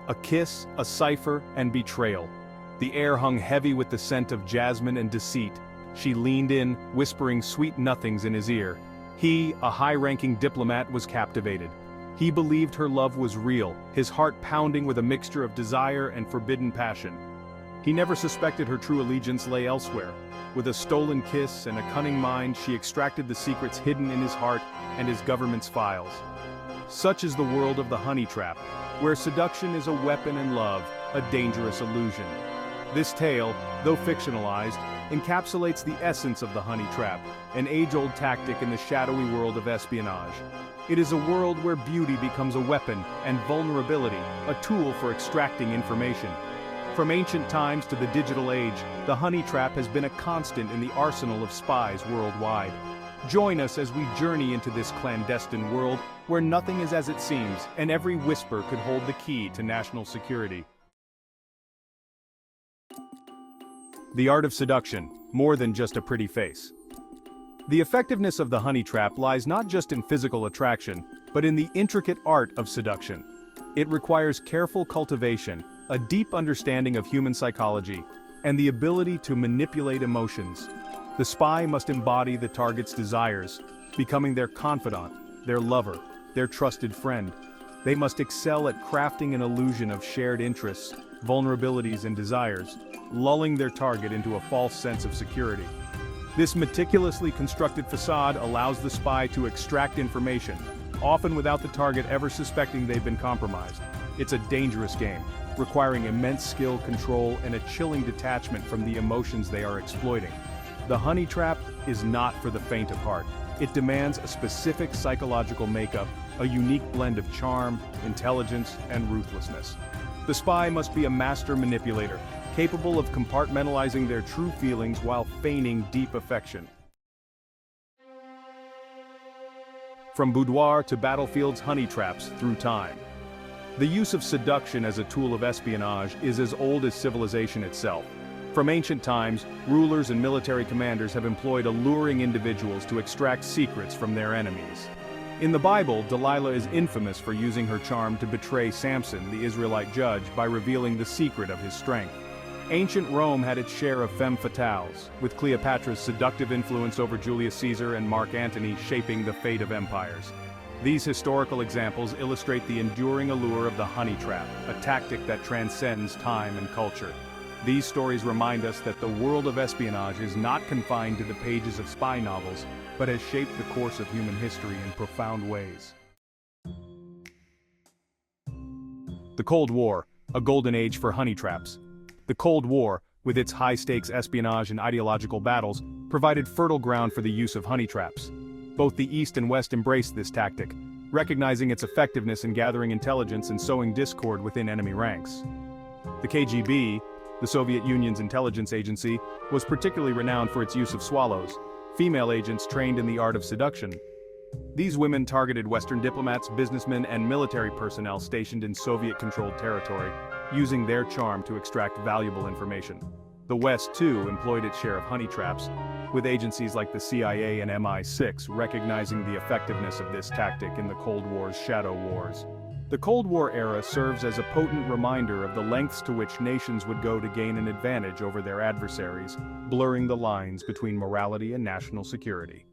A kiss, a cipher, and betrayal. The air hung heavy with the scent of jasmine and deceit. She leaned in, whispering sweet nothings in his ear. He, a high-ranking diplomat, was captivated. He believed her love was real, his heart pounding with a mixture of desire and forbidden passion. He never suspected her true allegiance lay elsewhere. With a stolen kiss and a cunning mind, she extracted the secrets hidden in his heart and his government's files. Such is the world of the honey trap, where seduction is a weapon and love, a dangerous illusion. This tale, though fictionalized, encapsulates the essence of the honey trap, an age-old tactic in the shadowy world of espionage. It is a world where beauty becomes a weapon and vulnerability, a tool for extracting information. From ancient times to the digital age, the honey trap has been a constant in the arsenal of spies worldwide. Join us as we journey into this clandestine world where nothing is as it seems and every whisper could hold the key to national security. The art of seduction, more than just a pretty face. The effectiveness of the honey trap lies not just in physical attraction, but in the intricate art of seduction. It requires careful cultivation, a deep understanding of human psychology, and the ability to manipulate emotions. The spy must embody the target's desires, becoming their confidant, their lover, their trusted friend. They must excel at crafting an illusion of shared interests, vulnerabilities and desires, lulling their target into a false sense of security. This meticulously constructed facade allows the spy to extract information, often without the target ever suspecting they've been compromised. It's a dangerous game, requiring immense skill, control, and a chilling detachment from the emotions they are exploiting. The honey trap is not for the faint of heart. It demands a specific psychological makeup, a unique blend of charm, intelligence, and ruthlessness. The spy must be a master manipulator, capable of compartmentalizing their true feelings while feigning deep affection. From boudoir to battlefield's honey traps through time. The use of seduction as a tool of espionage is as old as civilization itself. From ancient times, rulers and military commanders have employed alluring individuals to extract secrets from their enemies. In the Bible, Delilah is infamous for using her charm to betray Samson, the Israelite judge, by revealing the secret of his strength. Ancient Rome had its share of femme fatales, with Cleopatra's seductive influence over Julius Caesar and Mark Antony shaping the fate of empires. These historical examples illustrate the enduring allure of the honey trap, a tactic that transcends time and culture. These stories remind us that the world of espionage is not confined to the pages of spy novels, but has shaped the course of human history in profound ways. The Cold War, a golden age for honey traps. The Cold War, with its high-stakes espionage and ideological battles, provided fertile ground for the use of honey traps. Both the East and West embraced this tactic, recognizing its effectiveness in gathering intelligence and sowing discord within enemy ranks. The KGB, the Soviet Union's intelligence agency, was particularly renowned for its use of swallows, female agents trained in the art of seduction. These women targeted Western diplomats, businessmen, and military personnel stationed in Soviet-controlled territory, using their charm to extract valuable information. The West, too, employed its share of honey traps, with agencies like the CIA and MI6 recognizing the effectiveness of this tactic in the Cold War's shadow wars. The Cold War era serves as a potent reminder of the lengths to which nations would go to gain an advantage over their adversaries, blurring the lines between morality and national security.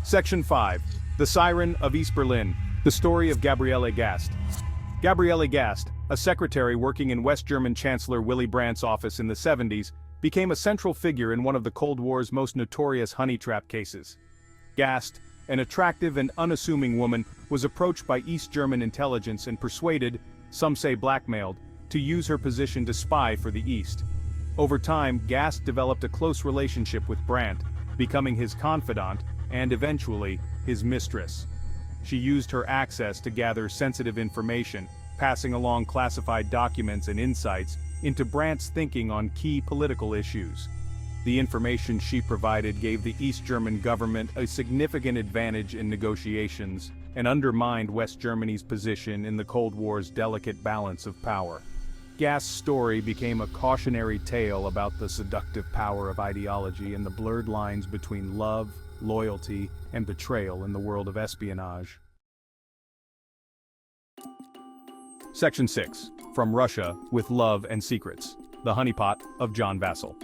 Section 5. The Siren of East Berlin, the story of Gabriele Gast. Gabriele Gast, a secretary working in West German Chancellor Willy Brandt's office in the 70s, became a central figure in one of the Cold War's most notorious honey trap cases. Gast, an attractive and unassuming woman, was approached by East German intelligence and persuaded, some say blackmailed, to use her position to spy for the East. Over time, Gast developed a close relationship with Brandt, becoming his confidant and, eventually, his mistress. She used her access to gather sensitive information, passing along classified documents and insights into Brandt's thinking on key political issues. The information she provided gave the East German government a significant advantage in negotiations and undermined West Germany's position in the Cold War's delicate balance of power. Gast's story became a cautionary tale about the seductive power of ideology and the blurred lines between love, loyalty, and betrayal in the world of espionage. Section 6. From Russia, with Love and Secrets. The Honeypot of John Vassall.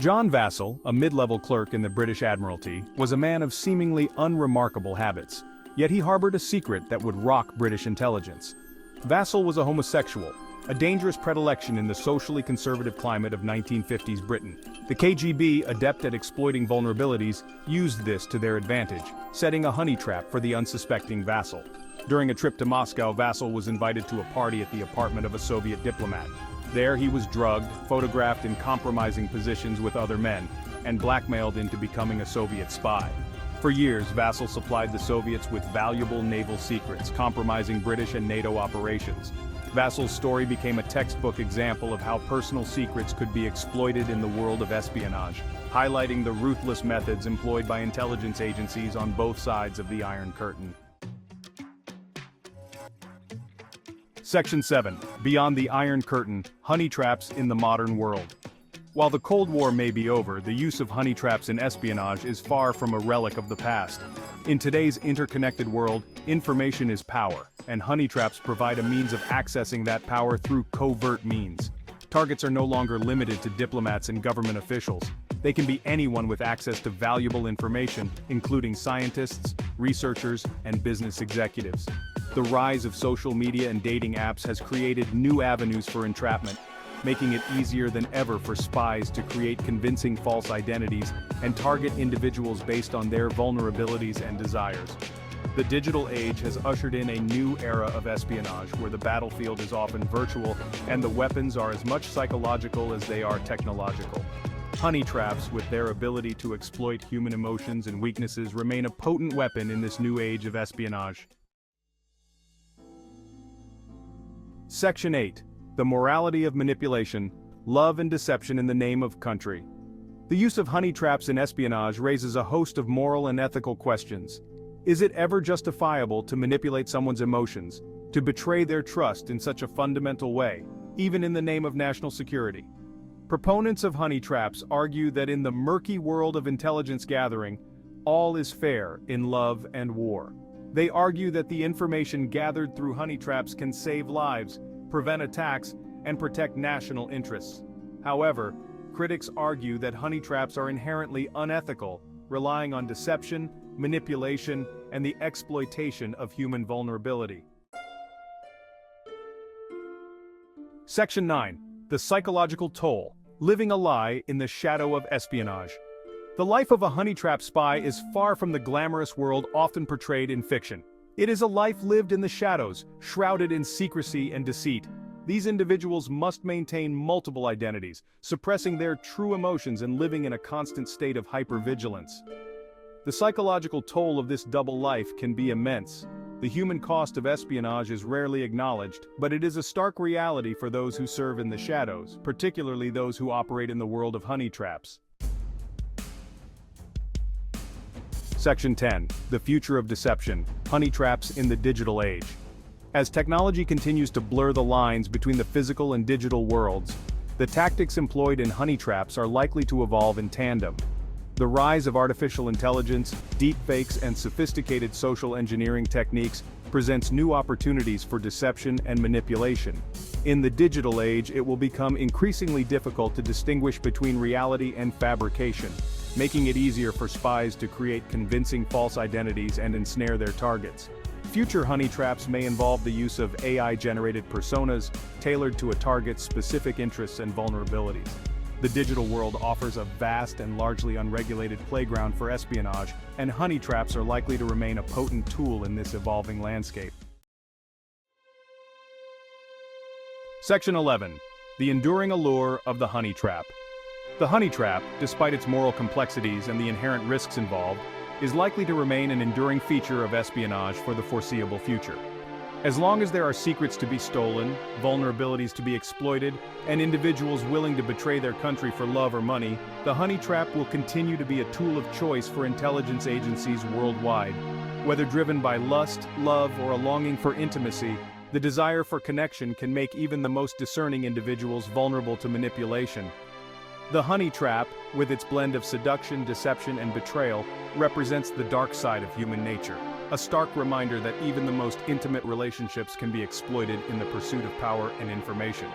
John Vassall, a mid-level clerk in the British Admiralty, was a man of seemingly unremarkable habits. Yet he harbored a secret that would rock British intelligence. Vassall was a homosexual, a dangerous predilection in the socially conservative climate of 1950s Britain. The KGB, adept at exploiting vulnerabilities, used this to their advantage, setting a honey trap for the unsuspecting Vassall. During a trip to Moscow, Vassall was invited to a party at the apartment of a Soviet diplomat. There he was drugged, photographed in compromising positions with other men, and blackmailed into becoming a Soviet spy. For years, Vassall supplied the Soviets with valuable naval secrets, compromising British and NATO operations. Vassall's story became a textbook example of how personal secrets could be exploited in the world of espionage, highlighting the ruthless methods employed by intelligence agencies on both sides of the Iron Curtain. Section 7. Beyond the Iron Curtain, honey traps in the modern world. While the Cold War may be over, the use of honey traps in espionage is far from a relic of the past. In today's interconnected world, information is power, and honey traps provide a means of accessing that power through covert means. Targets are no longer limited to diplomats and government officials. They can be anyone with access to valuable information, including scientists, researchers, and business executives. The rise of social media and dating apps has created new avenues for entrapment, making it easier than ever for spies to create convincing false identities and target individuals based on their vulnerabilities and desires. The digital age has ushered in a new era of espionage where the battlefield is often virtual and the weapons are as much psychological as they are technological. Honey traps, with their ability to exploit human emotions and weaknesses, remain a potent weapon in this new age of espionage. Section 8. The Morality of Manipulation, Love and Deception in the Name of Country. The use of honey traps in espionage raises a host of moral and ethical questions. Is it ever justifiable to manipulate someone's emotions, to betray their trust in such a fundamental way, even in the name of national security? Proponents of honey traps argue that in the murky world of intelligence gathering, all is fair in love and war. They argue that the information gathered through honey traps can save lives, prevent attacks, and protect national interests. However, critics argue that honey traps are inherently unethical, relying on deception, manipulation, and the exploitation of human vulnerability. Section 9. The Psychological Toll, Living a Lie in the Shadow of Espionage. The life of a honey trap spy is far from the glamorous world often portrayed in fiction. It is a life lived in the shadows, shrouded in secrecy and deceit. These individuals must maintain multiple identities, suppressing their true emotions and living in a constant state of hypervigilance. The psychological toll of this double life can be immense. The human cost of espionage is rarely acknowledged, but it is a stark reality for those who serve in the shadows, particularly those who operate in the world of honey traps. Section 10. The Future of Deception, Honey Traps in the Digital Age. As technology continues to blur the lines between the physical and digital worlds, the tactics employed in honey traps are likely to evolve in tandem. The rise of artificial intelligence, deepfakes, and sophisticated social engineering techniques presents new opportunities for deception and manipulation. In the digital age, it will become increasingly difficult to distinguish between reality and fabrication, making it easier for spies to create convincing false identities and ensnare their targets. Future honey traps may involve the use of AI-generated personas, tailored to a target's specific interests and vulnerabilities. The digital world offers a vast and largely unregulated playground for espionage, and honey traps are likely to remain a potent tool in this evolving landscape. Section 11. The Enduring Allure of the Honey Trap. The honey trap, despite its moral complexities and the inherent risks involved, is likely to remain an enduring feature of espionage for the foreseeable future. As long as there are secrets to be stolen, vulnerabilities to be exploited, and individuals willing to betray their country for love or money, the honey trap will continue to be a tool of choice for intelligence agencies worldwide. Whether driven by lust, love, or a longing for intimacy, the desire for connection can make even the most discerning individuals vulnerable to manipulation. The honey trap, with its blend of seduction, deception, and betrayal, represents the dark side of human nature. A stark reminder that even the most intimate relationships can be exploited in the pursuit of power and information.